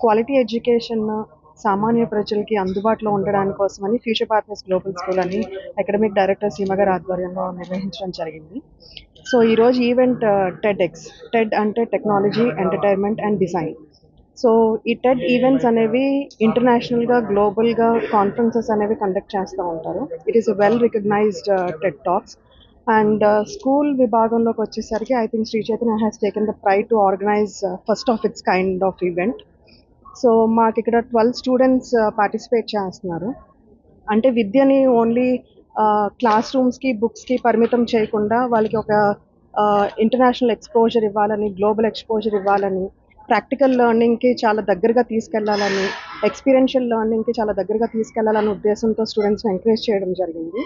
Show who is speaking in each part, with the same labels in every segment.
Speaker 1: Quality education సామాన్య ప్రజలకి అందుబాటులో ఉండడానికి కోసమని ఫ్యూచర్ పాత్వేస్ గ్లోబల్ స్కూల్ అని అకాడమిక్ డైరెక్టర్ సీమ గారి ఆధ్వర్యంలో నిర్వహించడం జరిగింది. సో ఈరోజు ఈవెంట్ టెడ్ఎక్స్. టెడ్ అంటే technology, entertainment and design. So ఈ టెడ్ ఈవెంట్స్ అనేవి ఇంటర్నేషనల్గా, గ్లోబల్గా కాన్ఫరెన్సెస్ అనేవి కండక్ట్ చేస్తూ ఉంటారు. It is a well recognized TED talks. And school విభాగంలోకి వచ్చేసరికి I think Shri Chaitanya has taken the pride to organize first of its kind of event. So మాకు ఇక్కడ 12 స్టూడెంట్స్ పార్టిసిపేట్ చేస్తున్నారు. అంటే విద్యని ఓన్లీ క్లాస్ రూమ్స్కి, బుక్స్కి పరిమితం చేయకుండా వాళ్ళకి ఒక ఇంటర్నేషనల్ ఎక్స్పోజర్ ఇవ్వాలని, గ్లోబల్ ఎక్స్పోజర్ ఇవ్వాలని, ప్రాక్టికల్ లెర్నింగ్కి చాలా దగ్గరగా తీసుకెళ్లాలని, ఎక్స్పీరియన్షియల్ లెర్నింగ్కి చాలా దగ్గరగా తీసుకెళ్లాలనే ఉద్దేశంతో స్టూడెంట్స్ని ఎంకరేజ్ చేయడం జరిగింది.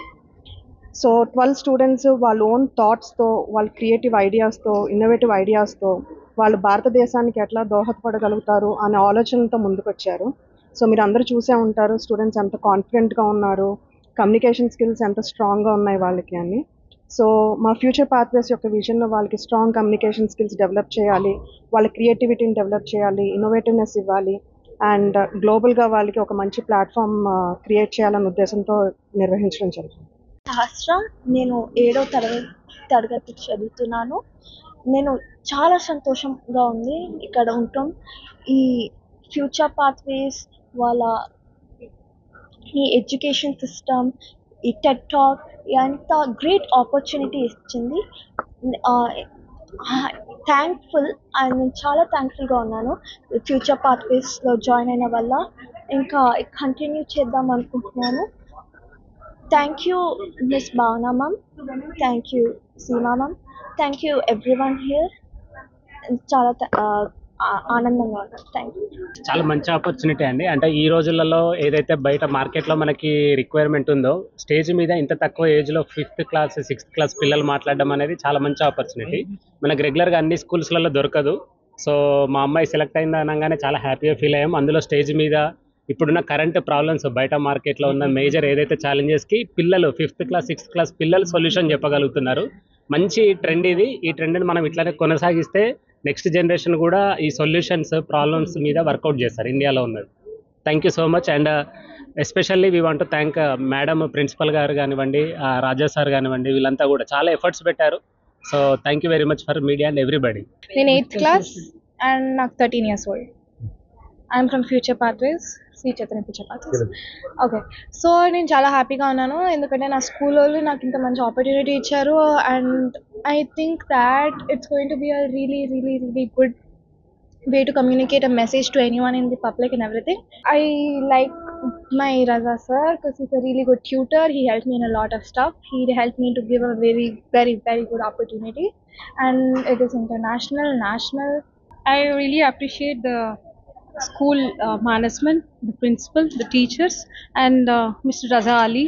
Speaker 1: సో 12 స్టూడెంట్స్ వాళ్ళ ఓన్ థాట్స్తో, వాళ్ళ క్రియేటివ్ ఐడియాస్తో, ఇన్నోవేటివ్ ఐడియాస్తో వాళ్ళు భారతదేశానికి ఎట్లా దోహదపడగలుగుతారు అనే ఆలోచనతో ముందుకొచ్చారు. సో మీరు అందరూ చూసే ఉంటారు స్టూడెంట్స్ ఎంత కాన్ఫిడెంట్గా ఉన్నారు, కమ్యూనికేషన్ స్కిల్స్ ఎంత స్ట్రాంగ్గా ఉన్నాయి వాళ్ళకి అని. సో మా ఫ్యూచర్ పాత్వేస్ యొక్క విజన్లో వాళ్ళకి స్ట్రాంగ్ కమ్యూనికేషన్ స్కిల్స్ డెవలప్ చేయాలి, వాళ్ళ క్రియేటివిటీని డెవలప్ చేయాలి, ఇన్నోవేటివ్నెస్ ఇవ్వాలి, అండ్ గ్లోబల్గా వాళ్ళకి ఒక మంచి ప్లాట్ఫామ్ క్రియేట్ చేయాలనే ఉద్దేశంతో నిర్వహించడం జరిగింది.
Speaker 2: సహస్ర, నేను 7వ తరగతి చదువుతున్నాను. నేను చాలా సంతోషంగా ఉంది ఇక్కడ ఉండటం. ఈ ఫ్యూచర్ పాత్వేస్ వాళ్ళ ఈ ఎడ్యుకేషన్ సిస్టమ్, ఈ టెడ్ టాక్ ఎంత గ్రేట్ ఆపర్చునిటీ ఇచ్చింది. థ్యాంక్ఫుల్, నేను చాలా థ్యాంక్ఫుల్గా ఉన్నాను ఫ్యూచర్ పాత్వేస్లో జాయిన్ అయిన వల్ల. ఇంకా కంటిన్యూ చేద్దాం అనుకుంటున్నాను. Thank you, Miss Bhavna ma'am. Thank you, Seema ma'am. Thank you, everyone here. చాలా ఆనందంగా ఉన్నాను. Thank you.
Speaker 3: చాలా మంచి ఆపర్చునిటీ అండి. అంటే ఈ రోజులలో ఏదైతే బయట మార్కెట్లో మనకి రిక్వైర్మెంట్ ఉందో, స్టేజ్ మీద ఇంత తక్కువ ఏజ్లో 5th క్లాస్ 6th క్లాస్ పిల్లలు మాట్లాడడం అనేది చాలా మంచి ఆపర్చునిటీ. మనకి రెగ్యులర్గా అన్ని స్కూల్స్లలో దొరకదు. సో మా అమ్మాయి సెలెక్ట్ అయింది అనగానే చాలా హ్యాపీగా ఫీల్ అయ్యాం. అందులో స్టేజ్ మీద ఇప్పుడున్న కరెంట్ ప్రాబ్లమ్స్, బయట మార్కెట్లో ఉన్న మేజర్ ఏదైతే ఛాలెంజెస్కి పిల్లలు 5th క్లాస్ 6th క్లాస్ పిల్లలు సొల్యూషన్ చెప్పగలుగుతున్నారు. మంచి ట్రెండ్ ఇది. ఈ ట్రెండ్ని మనం ఇట్లానే కొనసాగిస్తే నెక్స్ట్ జనరేషన్ కూడా ఈ సొల్యూషన్స్, ప్రాబ్లమ్స్ మీద వర్కౌట్ చేస్తారు ఇండియాలో ఉన్నది. Thank you so much. And especially we want to thank madam, principal గారు కానివ్వండి, రాజా సార్ కానివ్వండి, వీళ్ళంతా కూడా చాలా ఎఫర్ట్స్ పెట్టారు. So thank you very much for media and everybody.
Speaker 4: నేను 8th క్లాస్ అండ్ నాకు 13 years old. I'm from Future Pathways, Sri Chaitanya future Pathways. Okay, so నేను చాలా హ్యాపీగా ఉన్నాను ఎందుకంటే నా స్కూల్ వాళ్ళు నాకు ఇంత మంచి ఆపర్చునిటీ ఇచ్చారు. And I think that it's going to be a really good way to communicate a message to anyone in the public and everything. I like my Raza sir because he's a really good tutor. He helped me in a lot of stuff. He helped me to give a very good opportunity, and it is international, national.
Speaker 5: I really appreciate the school management, the principal, the teachers, and Mr. Raza Ali,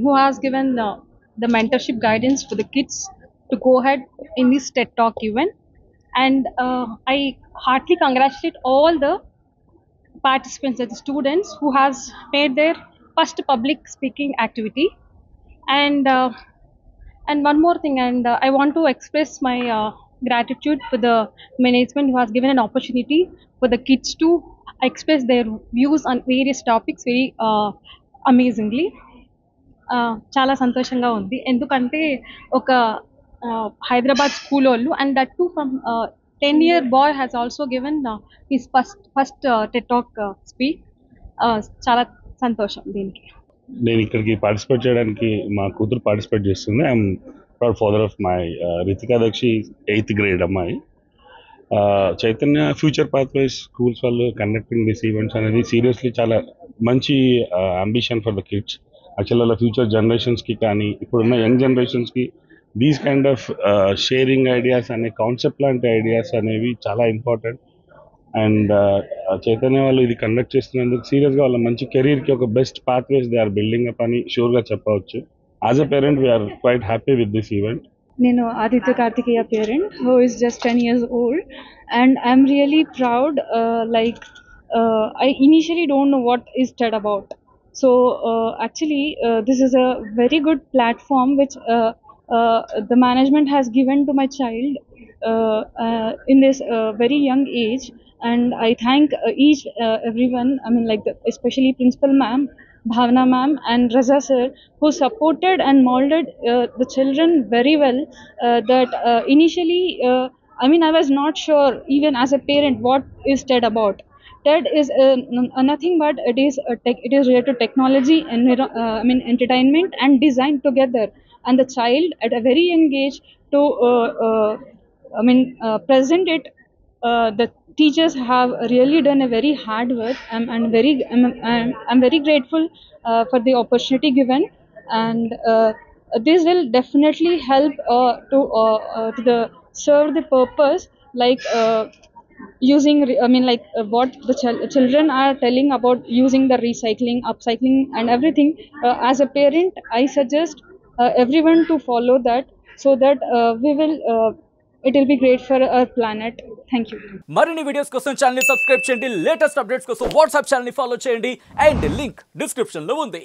Speaker 5: who has given the mentorship guidance for the kids to go ahead in this TED Talk event. And I heartily congratulate all the participants, the students who has made their first public speaking activity. And one more thing, and I want to express my gratitude for the management who has given an opportunity for the kids to express their views on various topics very amazingly. చాలా సంతోషంగా ఉంది ఎందుకంటే ఒక Hyderabad school వాళ్ళు, and that to from 10-year boy has also given his first TED Talk speak. చాలా సంతోషం దీనికి.
Speaker 6: నేను ఇక్కడికి పార్టిసిపేట్ చేయడానికి మా కూతురు పార్టిసిపేట్ చేస్తుంది. I'm proud father of my Ritika Dakshi, 8th grade అమ్మాయి. చైతన్య ఫ్యూచర్ పాత్వేస్ స్కూల్స్ వాళ్ళు కండక్టింగ్ దిస్ ఈవెంట్స్ అనేది సీరియస్లీ చాలా మంచి ambition for the kids. Actual వాళ్ళ ఫ్యూచర్ జనరేషన్స్కి కానీ ఇప్పుడున్న యంగ్ జనరేషన్స్కి these kind of sharing ideas అనే కాన్సెప్ట్ లాంటి ఐడియాస్ అనేవి చాలా ఇంపార్టెంట్. అండ్ చైతన్య వాళ్ళు ఇది కండక్ట్ చేస్తున్నందుకు సీరియస్గా వాళ్ళ మంచి కెరీర్కి ఒక best pathways they are building up అని షూర్గా చెప్పవచ్చు. As a parent we're quite happy with this event.
Speaker 5: నేను Aditya Karthikeya parent who is just 10 years old, and I'm really proud. I initially don't know what is TED about. So actually this is a very good platform which the management has given to my child in this very young age. And I thank each everyone. I mean, like especially Principal Ma'am, Bhavna Ma'am, and Raza Sir, who supported and molded the children very well. That initially, I mean, I was not sure even as a parent what is TED about. TED is nothing but it is related to technology and entertainment and design together. And the child at a very young age to present it. The teachers have really done a very hard work. I'm very grateful for the opportunity given, and this will definitely help to the serve the purpose, like using what the children are telling about using the recycling, upcycling, and everything. As a parent, I suggest everyone to follow that, so that it will be great for our planet. Thank you.
Speaker 7: మరిన్ని videos కోసం channel ని subscribe చేయండి, latest updates కోసం WhatsApp channel ని follow చేయండి, and link description లో ఉంది.